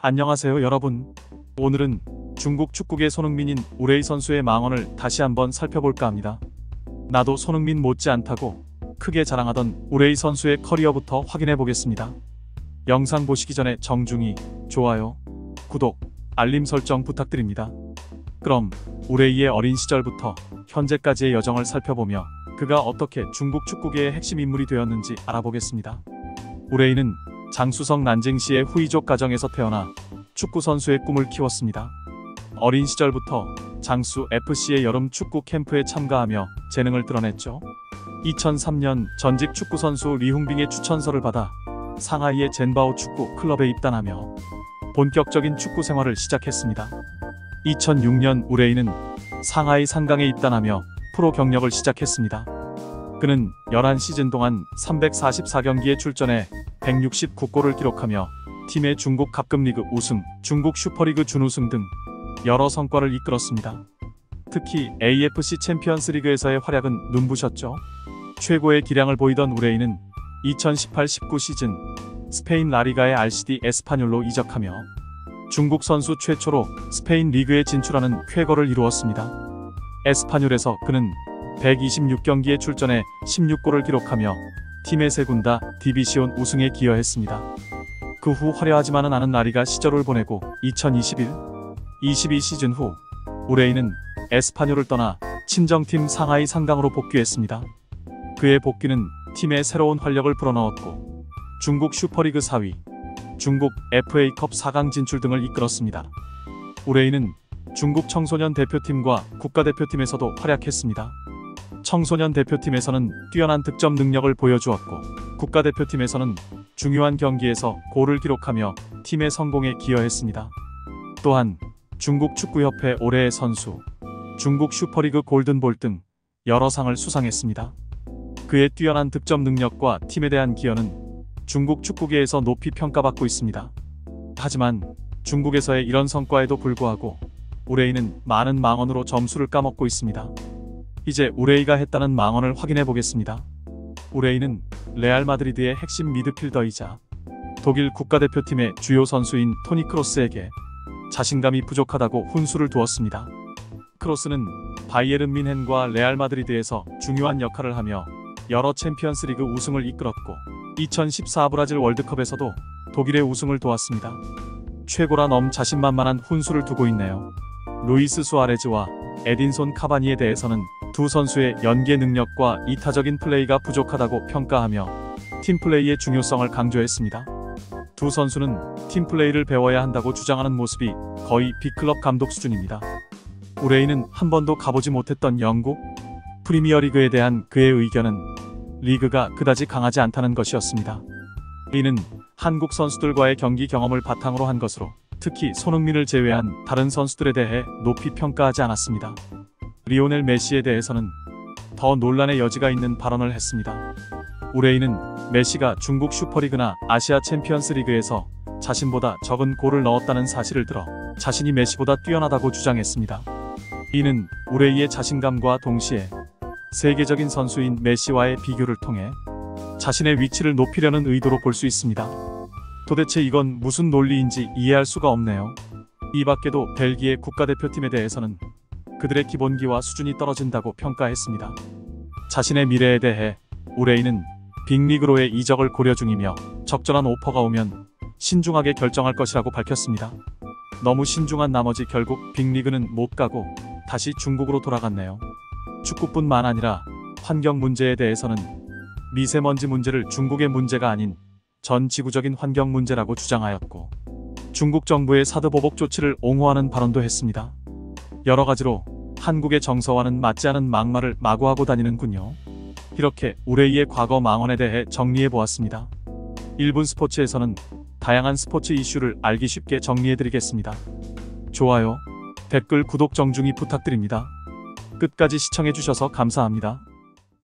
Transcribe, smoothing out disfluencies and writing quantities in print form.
안녕하세요 여러분. 오늘은 중국 축구계 손흥민인 우레이 선수의 망언을 다시 한번 살펴볼까 합니다. 나도 손흥민 못지않다고 크게 자랑하던 우레이 선수의 커리어부터 확인해 보겠습니다. 영상 보시기 전에 정중히 좋아요, 구독, 알림 설정 부탁드립니다. 그럼 우레이의 어린 시절부터 현재까지의 여정을 살펴보며 그가 어떻게 중국 축구계의 핵심 인물이 되었는지 알아보겠습니다. 우레이는 장쑤성 난징시의 후이족 가정에서 태어나 축구 선수의 꿈을 키웠습니다. 어린 시절부터 장수 FC의 여름 축구 캠프에 참가하며 재능을 드러냈죠. 2003년 전직 축구 선수 리흥빙의 추천서를 받아 상하이의 젠바오 축구 클럽에 입단하며 본격적인 축구 생활을 시작했습니다. 2006년 우레이는 상하이 상강에 입단하며 프로 경력을 시작했습니다. 그는 11시즌 동안 344경기에 출전해 169골을 기록하며 팀의 중국 갑급리그 우승, 중국 슈퍼리그 준우승 등 여러 성과를 이끌었습니다. 특히 AFC 챔피언스리그에서의 활약은 눈부셨죠. 최고의 기량을 보이던 우레이는 2018-19 시즌 스페인 라리가의 RCD 에스파뇰로 이적하며 중국 선수 최초로 스페인 리그에 진출하는 쾌거를 이루었습니다. 에스파뇰에서 그는 126경기에 출전해 16골을 기록하며 팀의 세군다 디비시온 우승에 기여했습니다. 그 후 화려하지만은 않은 라리가 시절을 보내고 2021-22 시즌 후 우레이는 에스파뇰을 떠나 친정팀 상하이 상강으로 복귀했습니다. 그의 복귀는 팀에 새로운 활력을 불어넣었고 중국 슈퍼리그 4위, 중국 FA컵 4강 진출 등을 이끌었습니다. 우레이는 중국 청소년 대표팀과 국가대표팀에서도 활약했습니다. 청소년 대표팀에서는 뛰어난 득점 능력을 보여주었고 국가대표팀에서는 중요한 경기에서 골을 기록하며 팀의 성공에 기여했습니다. 또한 중국 축구협회 올해의 선수, 중국 슈퍼리그 골든볼 등 여러 상을 수상했습니다. 그의 뛰어난 득점 능력과 팀에 대한 기여는 중국 축구계에서 높이 평가받고 있습니다. 하지만 중국에서의 이런 성과에도 불구하고 우레이는 많은 망언으로 점수를 까먹고 있습니다. 이제 우레이가 했다는 망언을 확인해 보겠습니다. 우레이는 레알 마드리드의 핵심 미드필더이자 독일 국가대표팀의 주요 선수인 토니 크로스에게 자신감이 부족하다고 훈수를 두었습니다. 크로스는 바이에른 뮌헨과 레알 마드리드에서 중요한 역할을 하며 여러 챔피언스리그 우승을 이끌었고 2014 브라질 월드컵에서도 독일의 우승을 도왔습니다. 최고라 너무 자신만만한 훈수를 두고 있네요. 루이스 수아레즈와 에딘손 카바니에 대해서는 두 선수의 연계 능력과 이타적인 플레이가 부족하다고 평가하며 팀플레이의 중요성을 강조했습니다. 두 선수는 팀플레이를 배워야 한다고 주장하는 모습이 거의 B클럽 감독 수준입니다. 우레이는 한 번도 가보지 못했던 영국 프리미어리그에 대한 그의 의견은 리그가 그다지 강하지 않다는 것이었습니다. 이는 한국 선수들과의 경기 경험을 바탕으로 한 것으로 특히 손흥민을 제외한 다른 선수들에 대해 높이 평가하지 않았습니다. 리오넬 메시에 대해서는 더 논란의 여지가 있는 발언을 했습니다. 우레이는 메시가 중국 슈퍼리그나 아시아 챔피언스리그에서 자신보다 적은 골을 넣었다는 사실을 들어 자신이 메시보다 뛰어나다고 주장했습니다. 이는 우레이의 자신감과 동시에 세계적인 선수인 메시와의 비교를 통해 자신의 위치를 높이려는 의도로 볼 수 있습니다. 도대체 이건 무슨 논리인지 이해할 수가 없네요. 이 밖에도 벨기에 국가대표팀에 대해서는 그들의 기본기와 수준이 떨어진다고 평가했습니다. 자신의 미래에 대해 우레이는 빅리그로의 이적을 고려 중이며 적절한 오퍼가 오면 신중하게 결정할 것이라고 밝혔습니다. 너무 신중한 나머지 결국 빅리그는 못 가고 다시 중국으로 돌아갔네요. 축구뿐만 아니라 환경 문제에 대해서는 미세먼지 문제를 중국의 문제가 아닌 전 지구적인 환경 문제라고 주장하였고 중국 정부의 사드보복 조치를 옹호하는 발언도 했습니다. 여러 가지로 한국의 정서와는 맞지 않은 막말을 마구하고 다니는군요. 이렇게 우레이의 과거 망언에 대해 정리해 보았습니다. 1분 스포츠에서는 다양한 스포츠 이슈를 알기 쉽게 정리해 드리겠습니다. 좋아요, 댓글, 구독 정중히 부탁드립니다. 끝까지 시청해 주셔서 감사합니다.